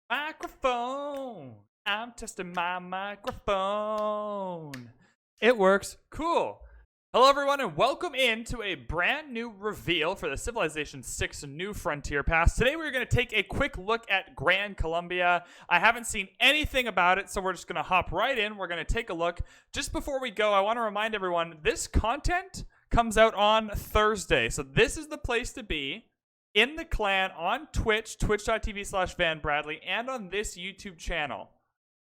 Microphone. I'm testing my microphone. It works. Cool. Hello, everyone, and welcome into a brand new reveal for the Civilization 6 New Frontier Pass. Today, we're going to take a quick look at Gran Colombia. I haven't seen anything about it, so we're just going to hop right in. We're going to take a look. Just before we go, I want to remind everyone, this content comes out on Thursday, so this is the place to be. In the clan on Twitch, twitch.tv/VanBradley, and on this YouTube channel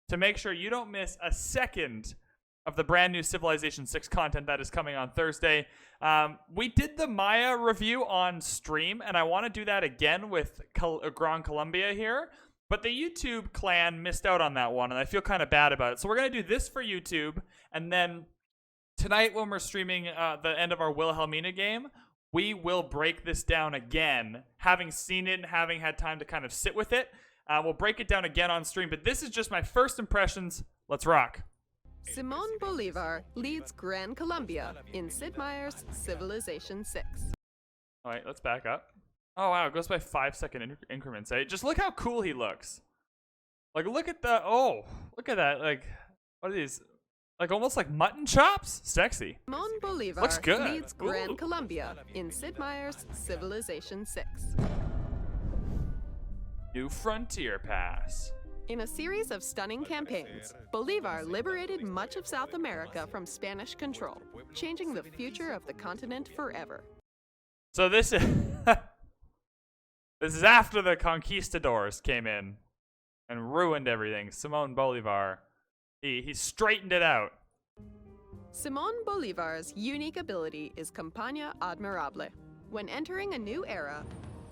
to make sure you don't miss a second of the brand new Civilization 6 content that is coming on Thursday. We did the Maya review on stream, and I want to do that again with Gran Colombia here, but the YouTube clan missed out on that one, and I feel kind of bad about it. So we're going to do this for YouTube, and then tonight when we're streaming the end of our Wilhelmina game, we will break this down again, having seen it and having had time to kind of sit with it. We'll break it down again on stream, but this is just my first impressions. Let's rock. Simón Bolívar leads Gran Colombia in Sid Meier's Civilization 6. All right, let's back up. Oh, wow, it goes by 5-second increments. Eh? Just look how cool he looks. Like, look at the, look at that. Like, what are these? Like, almost like mutton chops? Sexy. Simón Bolívar looks good. leads Gran Colombia in Sid Meier's Civilization 6. New Frontier Pass. In a series of stunning campaigns, Bolívar liberated much of South America from Spanish control, changing the future of the continent forever. So this is this is after the conquistadors came in and ruined everything. Simón Bolívar, he straightened it out. Simón Bolívar's unique ability is Campaña Admirable. When entering a new era,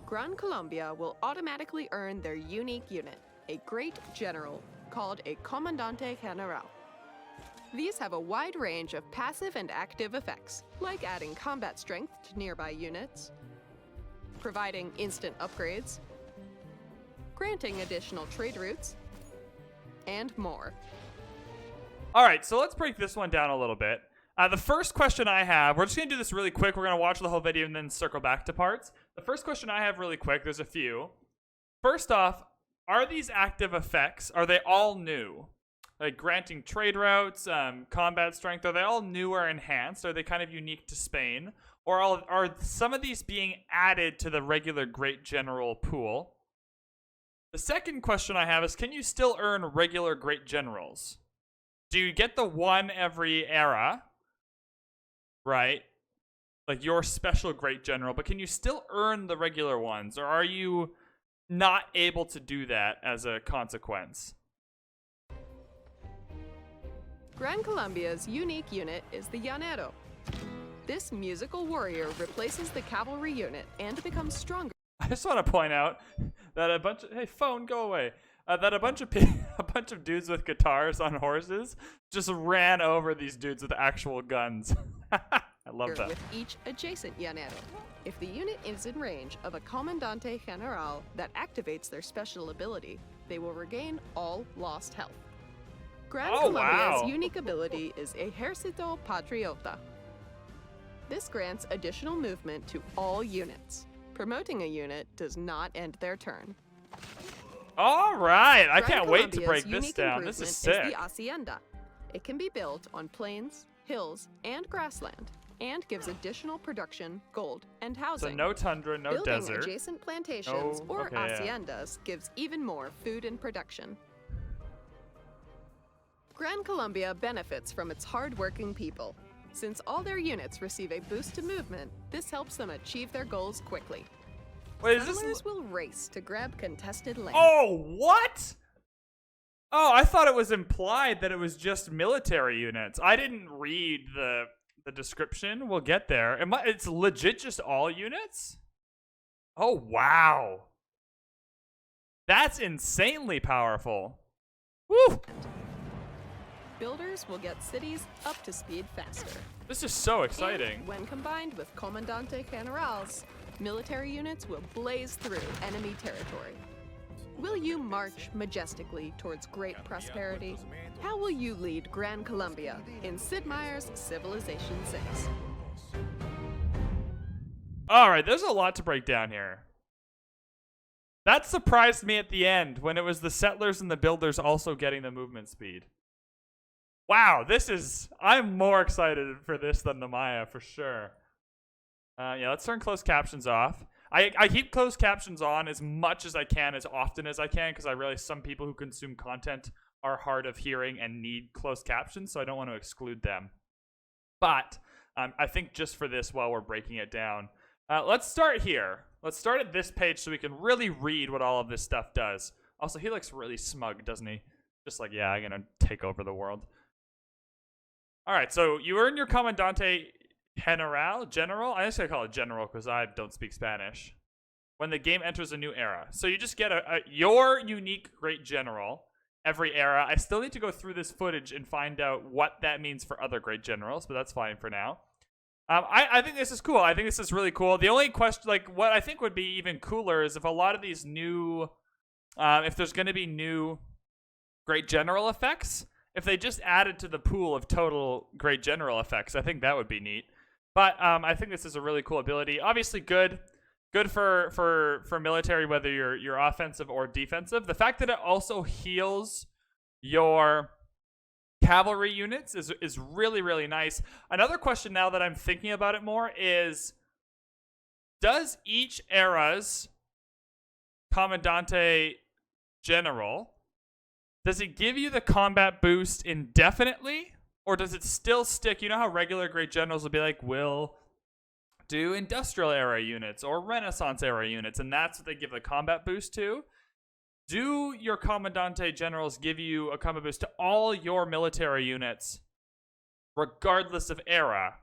Gran Colombia will automatically earn their unique unit, a great general called a Comandante General. These have a wide range of passive and active effects, like adding combat strength to nearby units, providing instant upgrades, granting additional trade routes, and more. All right, so let's break this one down a little bit. The first question I have, we're just going to do this really quick. We're going to watch the whole video and then circle back to parts. The first question I have really quick, there's a few. First off, are these active effects, are they all new? Like granting trade routes, combat strength, are they all new or enhanced? Are they kind of unique to Spain? Or are some of these being added to the regular Great General pool? The second question I have is, can you still earn regular Great Generals? Do you get the one every era, right? Like your special Great General, but can you still earn the regular ones? Or are you not able to do that as a consequence? Gran Colombia's unique unit is the Llanero. This musical warrior replaces the cavalry unit and becomes stronger. I just want to point out that hey, phone, go away. That a bunch of dudes with guitars on horses just ran over these dudes with actual guns. I love that. With each adjacent Llanero. If the unit is in range of a Comandante General that activates their special ability, they will regain all lost health. Gran Colombia's unique ability is Ejército Patriota. This grants additional movement to all units. Promoting a unit does not end their turn. All right, I can't wait to Colombia's break this down. This is sick. the Hacienda. It can be built on plains, hills, and grassland, and gives additional production, gold, and housing. So no tundra, no Building desert. Adjacent plantations or okay, haciendas gives even more food and production. Gran Colombia benefits from its hard-working people. Since all their units receive a boost to movement, this helps them achieve their goals quickly. Wait, is Settlers this? will race to grab contested land. Oh, what? Oh, I thought it was implied that it was just military units. I didn't read the description. We'll get there. It's legit just all units? Oh, wow. That's insanely powerful. Woo! Builders will get cities up to speed faster. This is so exciting. And when combined with Comandante Generals, military units will blaze through enemy territory. Will you march majestically towards great prosperity? How will you lead Gran Colombia in Sid Meier's Civilization 6? All right, there's a lot to break down here. That surprised me at the end when it was the settlers and the builders also getting the movement speed. Wow, I'm more excited for this than the Maya for sure. Yeah, let's turn closed captions off. I keep closed captions on as much as I can, as often as I can, because I realize some people who consume content are hard of hearing and need closed captions, so I don't want to exclude them. But I think just for this, while we're breaking it down, let's start here. Let's start at this page so we can really read what all of this stuff does. Also, he looks really smug, doesn't he? Just like, yeah, I'm going to take over the world. All right, so you earn your Comandante General. I just gotta call it General because I don't speak Spanish. When the game enters a new era. So you just get your unique Great General every era. I still need to go through this footage and find out what that means for other Great Generals, but that's fine for now. I think this is cool. I think this is really cool. The only question, like, what I think would be even cooler is if a lot of these new, if there's going to be new Great General effects, if they just added to the pool of total Great General effects, I think that would be neat. But I think this is a really cool ability. Obviously, good for military, whether you're offensive or defensive. The fact that it also heals your cavalry units is really, really nice. Another question now that I'm thinking about it more is, does each era's Commandante General, does it give you the combat boost indefinitely? Or does it still stick? You know how regular Great Generals will be like, we'll do Industrial Era units or Renaissance Era units, and that's what they give the combat boost to? Do your Commandante Generals give you a combat boost to all your military units, regardless of era?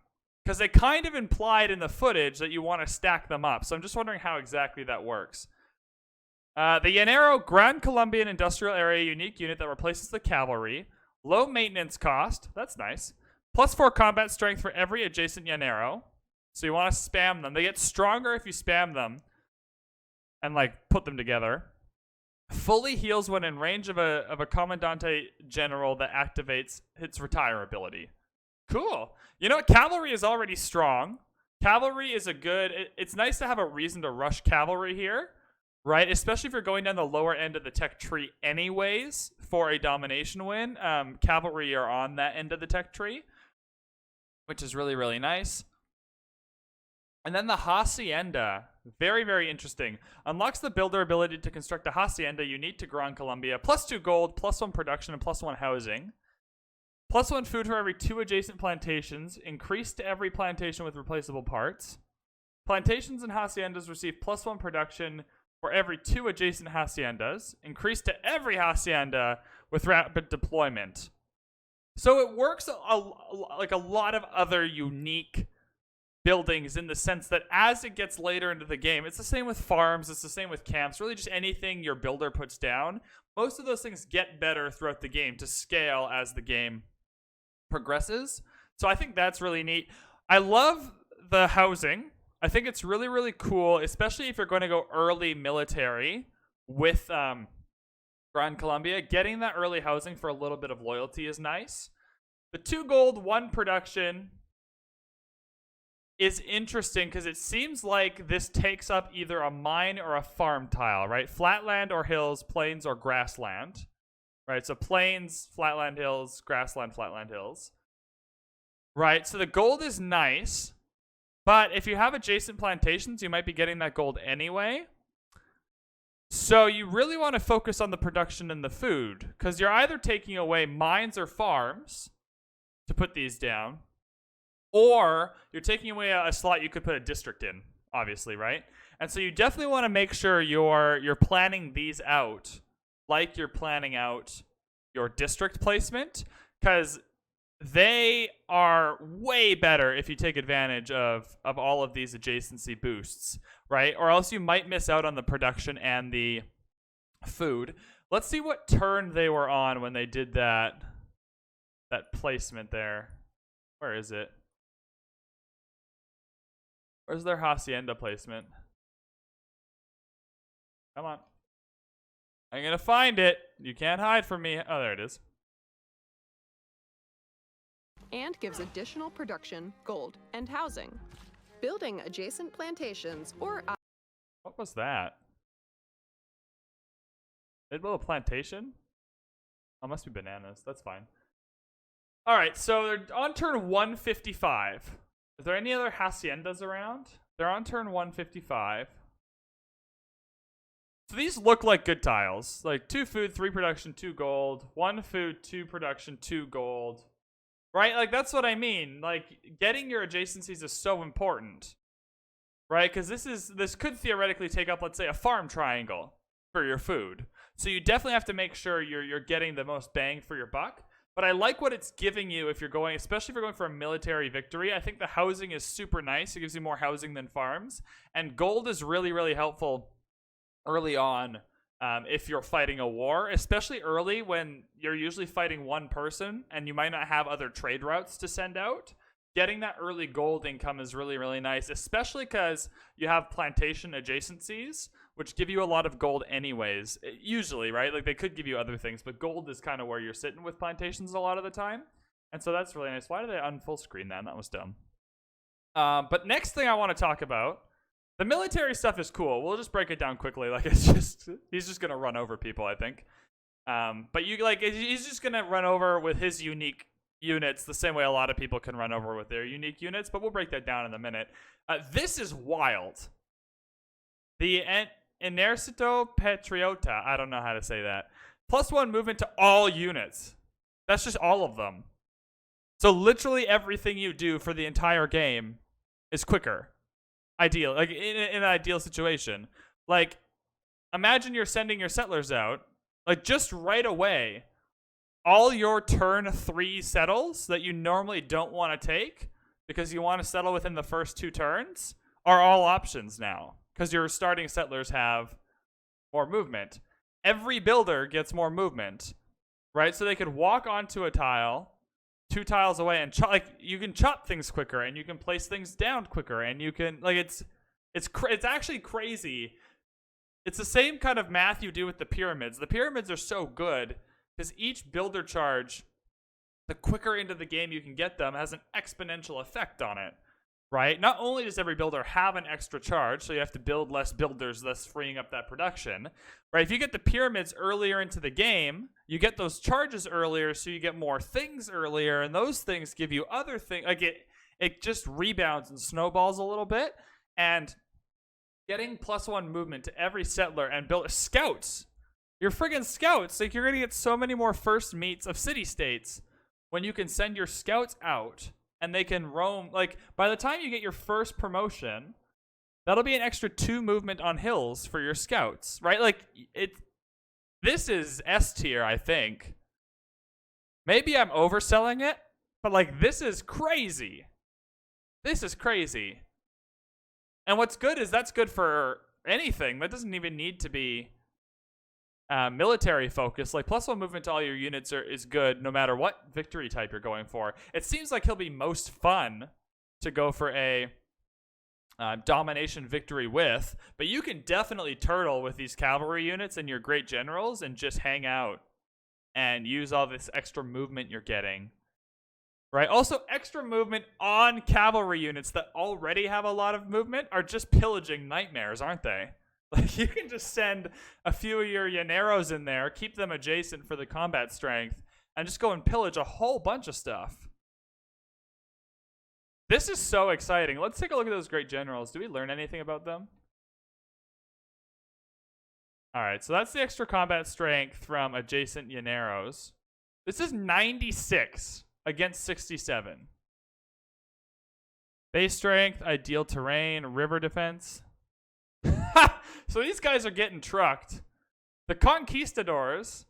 Because they kind of implied in the footage that you want to stack them up, so I'm just wondering how exactly that works. The Llanero Gran Colombian Industrial Area unique unit that replaces the cavalry. Low maintenance cost. That's nice. +4 combat strength for every adjacent Llanero. So you want to spam them. They get stronger if you spam them and, like, put them together. Fully heals when in range of a Commandante General that activates its retire ability. Cool. You know what? Cavalry is already strong. Cavalry is it's nice to have a reason to rush cavalry here, right? Especially if you're going down the lower end of the tech tree anyways for a domination win. Cavalry are on that end of the tech tree, which is really, really nice. And then the Hacienda, very, very interesting. Unlocks the builder ability to construct a Hacienda unique to Gran Colombia. +2 gold, +1 production, and +1 housing. +1 food for every 2 adjacent plantations. Increased to every plantation with replaceable parts. Plantations and Haciendas receive +1 production for every 2 adjacent Haciendas. Increased to every Hacienda with rapid deployment. So it works like a lot of other unique buildings in the sense that as it gets later into the game, it's the same with farms, it's the same with camps, really just anything your builder puts down. Most of those things get better throughout the game to scale as the game progresses. So I think that's really neat. I love the housing. I think it's really, really cool, especially if you're going to go early military with Gran Colombia. Getting that early housing for a little bit of loyalty is nice. The 2 gold, 1 production is interesting because it seems like this takes up either a mine or a farm tile, right? Flatland or hills, plains or grassland, right? So plains, flatland, hills, grassland, flatland, hills, right? So the gold is nice, but if you have adjacent plantations, you might be getting that gold anyway. So you really want to focus on the production and the food because you're either taking away mines or farms to put these down, or you're taking away a slot you could put a district in, obviously, right? And so you definitely want to make sure you're planning these out like you're planning out your district placement, because they are way better if you take advantage of all of these adjacency boosts, right? Or else you might miss out on the production and the food. Let's see what turn they were on when they did that placement there. Where is it? Where's their Hacienda placement? Come on. I'm going to find it. You can't hide from me. Oh, there it is. And gives additional production, gold, and housing. Building adjacent plantations or... What was that? They'd build a plantation? Oh, must be bananas. That's fine. Alright, so they're on turn 155. Is there any other haciendas around? They're on turn 155. So these look like good tiles. Like 2 food, 3 production, 2 gold. 1 food, 2 production, 2 gold. Right? Like, that's what I mean. Like, getting your adjacencies is so important. Right? Because this could theoretically take up, let's say, a farm triangle for your food. So you definitely have to make sure you're getting the most bang for your buck. But I like what it's giving you if you're going, especially if you're going for a military victory. I think the housing is super nice. It gives you more housing than farms. And gold is really, really helpful early on if you're fighting a war, especially early when you're usually fighting one person and you might not have other trade routes to send out. Getting that early gold income is really, really nice, especially because you have plantation adjacencies, which give you a lot of gold anyways, usually, right? Like, they could give you other things, but gold is kind of where you're sitting with plantations a lot of the time. And so that's really nice. Why did they unfull screen that? That was dumb. But next thing I want to talk about, the military stuff is cool. We'll just break it down quickly. Like, he's just going to run over people, I think. But he's just going to run over with his unique units the same way a lot of people can run over with their unique units, but we'll break that down in a minute. This is wild. The Enercito Patriota, I don't know how to say that. +1 movement to all units. That's just all of them. So literally everything you do for the entire game is quicker. Ideal, like in an ideal situation. Like, imagine you're sending your settlers out, like, just right away, all your turn 3 settles that you normally don't want to take because you want to settle within the first 2 turns are all options now because your starting settlers have more movement. Every builder gets more movement, right? So they could walk onto a tile 2 tiles away and like, you can chop things quicker and you can place things down quicker and you can, like, it's actually crazy. It's the same kind of math you do with the pyramids. The pyramids are so good because each builder charge, the quicker into the game you can get them, has an exponential effect on it, right? Not only does every builder have an extra charge, so you have to build less builders, thus freeing up that production, right? If you get the pyramids earlier into the game, you get those charges earlier, so you get more things earlier, and those things give you other things. Like, it just rebounds and snowballs a little bit, and getting +1 movement to every settler and build scouts. Your friggin' scouts, like, you're gonna get so many more first meets of city-states when you can send your scouts out and they can roam. Like, by the time you get your first promotion, that'll be an extra 2 movement on hills for your scouts, right? Like, this is S tier, I think. Maybe I'm overselling it, but, like, this is crazy. This is crazy. And what's good is that's good for anything. That doesn't even need to be military focus. Like, +1 movement to all your units is good no matter what victory type you're going for. It seems like he'll be most fun to go for a domination victory with, but you can definitely turtle with these cavalry units and your great generals and just hang out and use all this extra movement you're getting, right? Also, extra movement on cavalry units that already have a lot of movement are just pillaging nightmares, aren't they? Like, you can just send a few of your llaneros in there, keep them adjacent for the combat strength, and just go and pillage a whole bunch of stuff. This is so exciting. Let's take a look at those great generals. Do we learn anything about them? Alright, so that's the extra combat strength from adjacent llaneros. This is 96 against 67. Base strength, ideal terrain, river defense. So these guys are getting trucked. The conquistadors,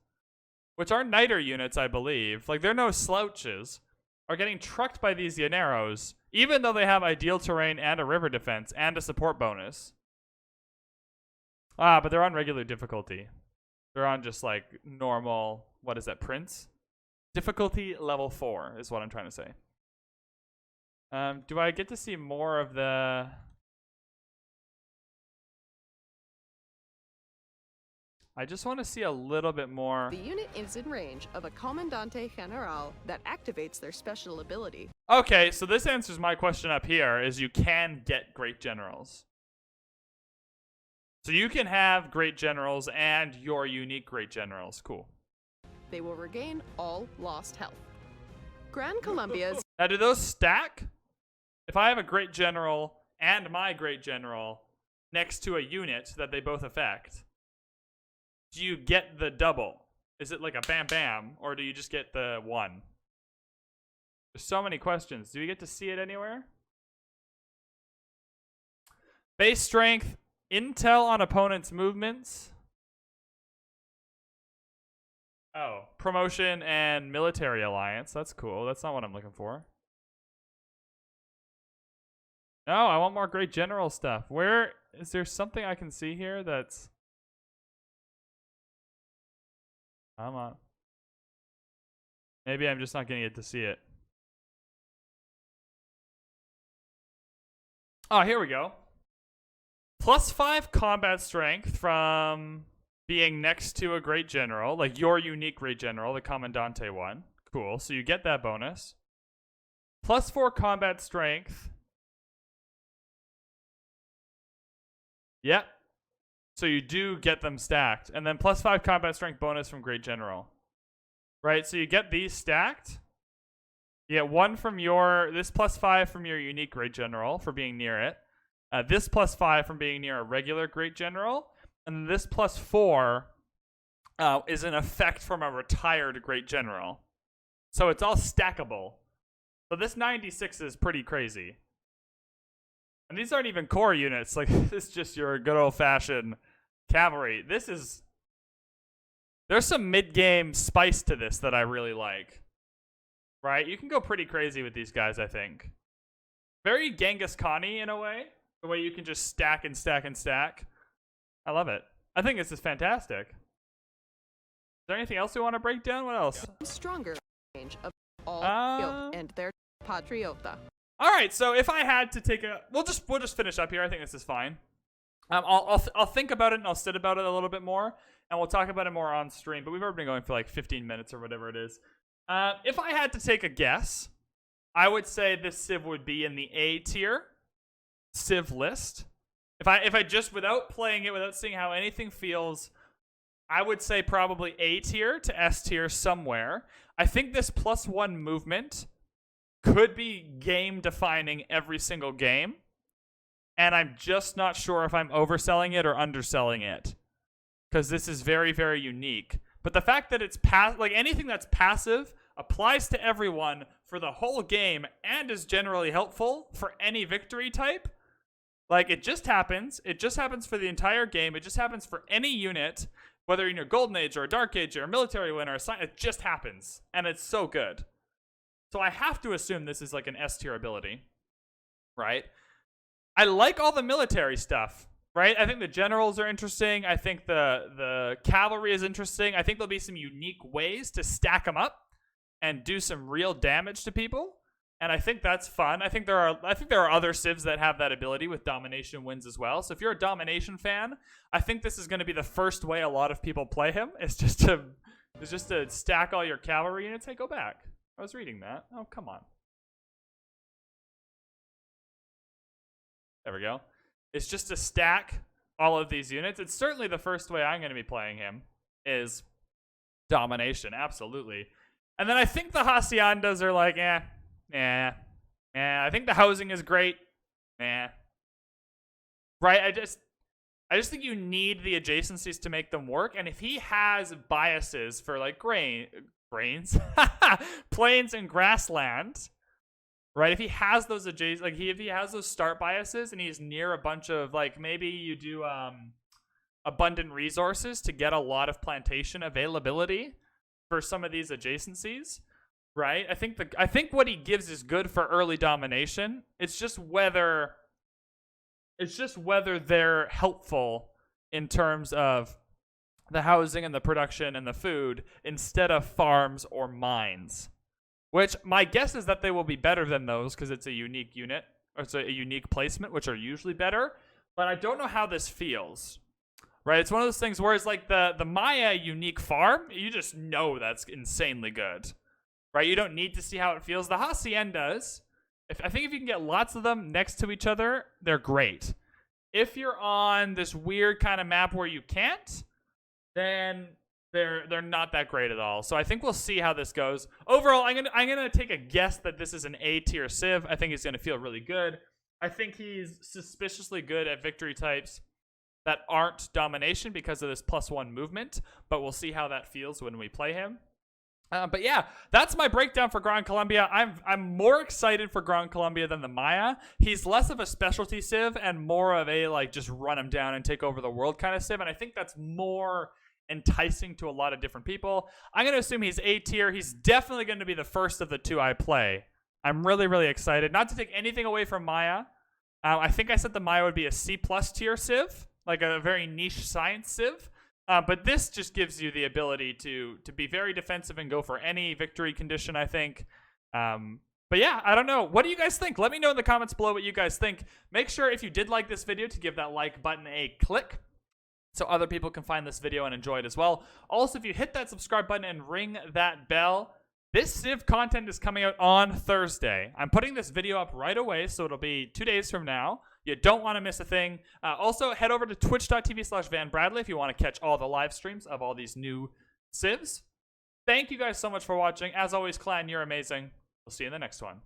which are Niter units, I believe, like, they're no slouches, are getting trucked by these llaneros, even though they have ideal terrain and a river defense and a support bonus. But they're on regular difficulty. They're on just, like, normal, what is that, Prince? Difficulty level 4 is what I'm trying to say. Do I get to see more of the... I just want to see a little bit more. The unit is in range of a Comandante General that activates their special ability. Okay, so this answers my question up here, is you can get great generals. So you can have great generals and your unique great generals. Cool. They will regain all lost health. Gran Colombia's Now, do those stack? If I have a great general and my great general next to a unit that they both affect, do you get the double? Is it like a bam bam, or do you just get the one? There's so many questions. Do we get to see it anywhere? Base strength, intel on opponent's movements. Oh, promotion and military alliance. That's cool. That's not what I'm looking for. No, I want more great general stuff. Where is there something I can see here that's... Come on. Maybe I'm just not getting it to see it. Oh, here we go. +5 combat strength from being next to a great general, like your unique great general, the Commandante one. Cool, so you get that bonus. +4 combat strength. Yep. So you do get them stacked. And then +5 combat strength bonus from great general. Right, so you get these stacked. You get one from your, this +5 from your unique great general for being near it. This +5 from being near a regular great general. And this +4 is an effect from a retired great general. So it's all stackable. So this 96 is pretty crazy. And these aren't even core units. Like, this is just your good old-fashioned cavalry. This is... There's some mid-game spice to this that I really like. Right? You can go pretty crazy with these guys, I think. Very Genghis Khan-y in a way. The way you can just stack and stack and stack. I love it. I think this is fantastic. Is there anything else we want to break down? What else? stronger range of all and their patriota. All right, so if I had to take a, we'll just finish up here. I think this is fine. I'll think about it and I'll sit about it a little bit more, and we'll talk about it more on stream. But we've already been going for like 15 minutes or whatever it is. If I had to take a guess, I would say this civ would be in the A tier civ list. If I just, without playing it, without seeing how anything feels, I would say probably A tier to S tier somewhere. I think this +1 movement could be game defining every single game, and I'm just not sure if I'm overselling it or underselling it, because this is very, very unique. But the fact that it's like anything that's passive applies to everyone for the whole game and is generally helpful for any victory type. Like, it just happens. It just happens for the entire game. It just happens for any unit, whether you're in a Golden Age or a Dark Age or a military win or a sign. It just happens, and it's so good. So I have to assume this is like an S tier ability, right? I like all the military stuff, right? I think the generals are interesting. I think the cavalry is interesting. I think there'll be some unique ways to stack them up and do some real damage to people. And I think that's fun. I think there are other civs that have that ability with domination wins as well. So if you're a domination fan, I think this is going to be the first way a lot of people play him. It's just to stack all your cavalry units. Hey, go back. I was reading that. Oh, come on. There we go. It's just to stack all of these units. It's certainly the first way I'm going to be playing him is domination. Absolutely. And then I think the haciendas are like, I think the housing is great. Right? I just think you need the adjacencies to make them work. And if he has biases for like plains and grassland, right? If he has those adjacent, like if he has those start biases and he's near a bunch of, like, maybe you do abundant resources to get a lot of plantation availability for some of these adjacencies, right? I think what he gives is good for early domination. It's just whether they're helpful in terms of the housing and the production and the food instead of farms or mines. Which my guess is that they will be better than those because it's a unique unit, or it's a unique placement, which are usually better. But I don't know how this feels. Right? It's one of those things where it's like the Maya unique farm, you just know that's insanely good. Right? You don't need to see how it feels. The haciendas, I think if you can get lots of them next to each other, they're great. If you're on this weird kind of map where you can't, then they're not that great at all. So I think we'll see how this goes. Overall, I'm gonna take a guess that this is an A tier Civ. I think he's gonna feel really good. I think he's suspiciously good at victory types that aren't domination because of this +1 movement, but we'll see how that feels when we play him. But yeah, that's my breakdown for Gran Colombia. I'm more excited for Gran Colombia than the Maya. He's less of a specialty Civ and more of a like just run him down and take over the world kind of Civ, and I think that's more enticing to a lot of different people. I'm going to assume he's A tier. He's definitely going to be the first of the two I play. I'm really, really excited. Not to take anything away from Maya. I think I said the Maya would be a C+ tier Civ, like a very niche science Civ. But this just gives you the ability to be very defensive and go for any victory condition, I think. But yeah, I don't know. What do you guys think? Let me know in the comments below what you guys think. Make sure if you did like this video to give that like button a click so other people can find this video and enjoy it as well. Also, if you hit that subscribe button and ring that bell, this Civ content is coming out on Thursday. I'm putting this video up right away, so it'll be 2 days from now. You don't want to miss a thing. Also, head over to twitch.tv/VanBradley if you want to catch all the live streams of all these new Civs. Thank you guys so much for watching. As always, clan, you're amazing. We'll see you in the next one.